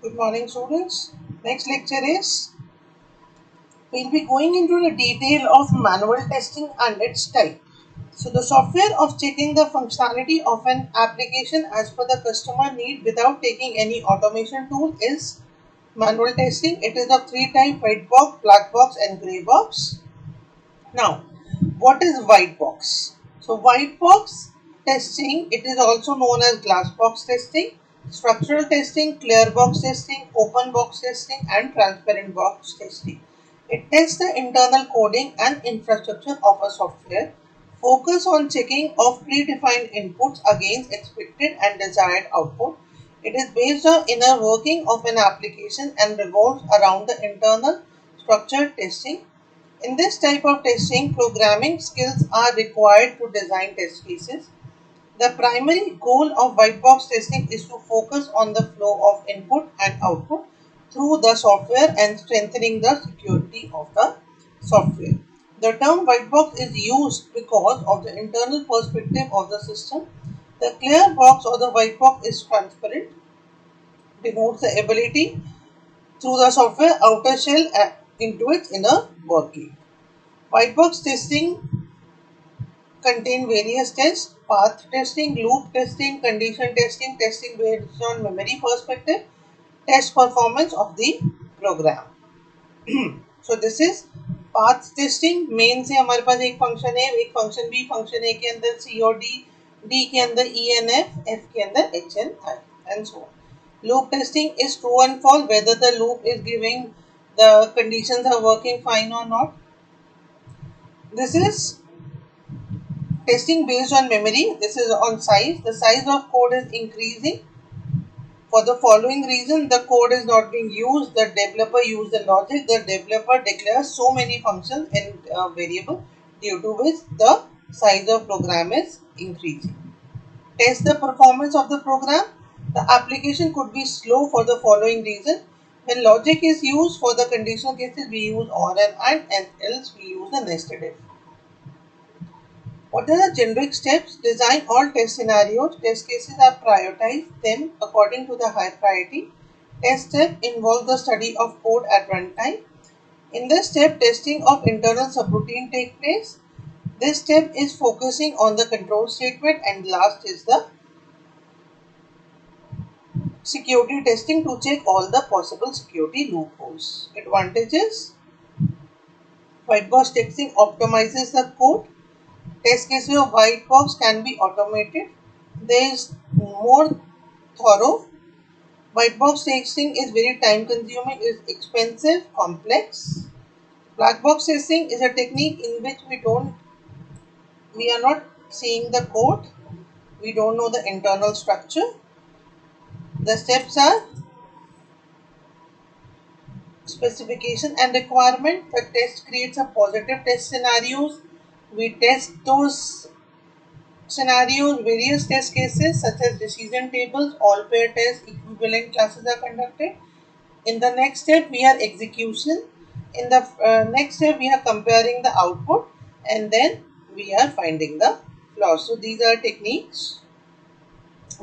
Good morning, students. Next lecture is we'll be going into the detail of manual testing and its type. So, the software of checking the functionality of an application as per the customer need without taking any automation tool is manual testing. It is of three types: white box, black box, and gray box. Now, what is white box? So, white box testing, it is also known as glass box testing, structural testing, clear box testing, open box testing, and transparent box testing. It tests the internal coding and infrastructure of a software. Focus on checking of predefined inputs against expected and desired output. It is based on inner working of an application and revolves around the internal structured testing. In this type of testing, programming skills are required to design test cases. The primary goal of white box testing is to focus on the flow of input and output through the software and strengthening the security of the software. The term white box is used because of the internal perspective of the system. The clear box or the white box is transparent, denotes the ability through the software outer shell into its inner working. White box testing contain various tests: path testing, loop testing, condition testing, testing based on memory perspective, test performance of the program. So this is path testing. Main से हमारे पास एक function है, एक function B, function ए के अंदर सी और D, D के अंदर ई एन एफ, एफ के अंदर H N I and so on. Loop testing is true and false, whether the loop is giving the conditions are working fine or not. This is testing based on memory. This is on size. The size of code is increasing. For the following reason, the code is not being used. The developer uses the logic. The developer declares so many functions in a variable, due to which the size of program is increasing. Test the performance of the program. The application could be slow for the following reason. When logic is used for the conditional cases, we use or and else we use the nested if. What are the generic steps? Design all test scenarios. Test cases are prioritized them according to the high priority. Test step involves the study of code at runtime. In this step, testing of internal subroutine takes place. This step is focusing on the control statement, and last is the security testing to check all the possible security loopholes. Advantages: white box testing optimizes the code. Test cases of white box can be automated. There is more thorough. White box testing is very time consuming, is expensive, complex. Black box testing is a technique in which we are not seeing the code. We don't know the internal structure. The steps are specification and requirement. The test creates a positive test scenarios. We test those scenarios, various test cases such as decision tables, all pair tests, equivalent classes are conducted. In the next step, we are execution. In the next step, we are comparing the output, and then we are finding the flaws. So these are techniques.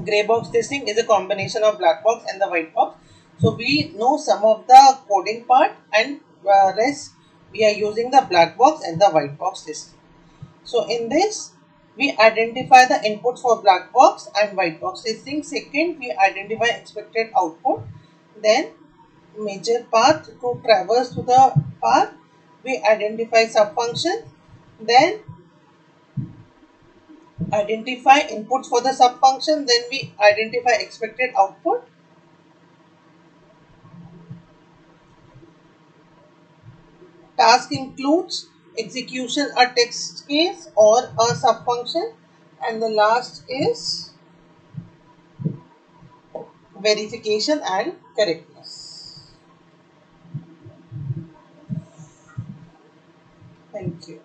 Gray box testing is a combination of black box and the white box. So we know some of the coding part, and rest we are using the black box and the white box testing. So in this, we identify the inputs for black box and white box testing. Second, we identify expected output. Then major path to traverse to the path, we identify subfunction. Then identify inputs for the subfunction. Then we identify expected output. Task includes execution a text case or a subfunction, and the last is verification and correctness. Thank you.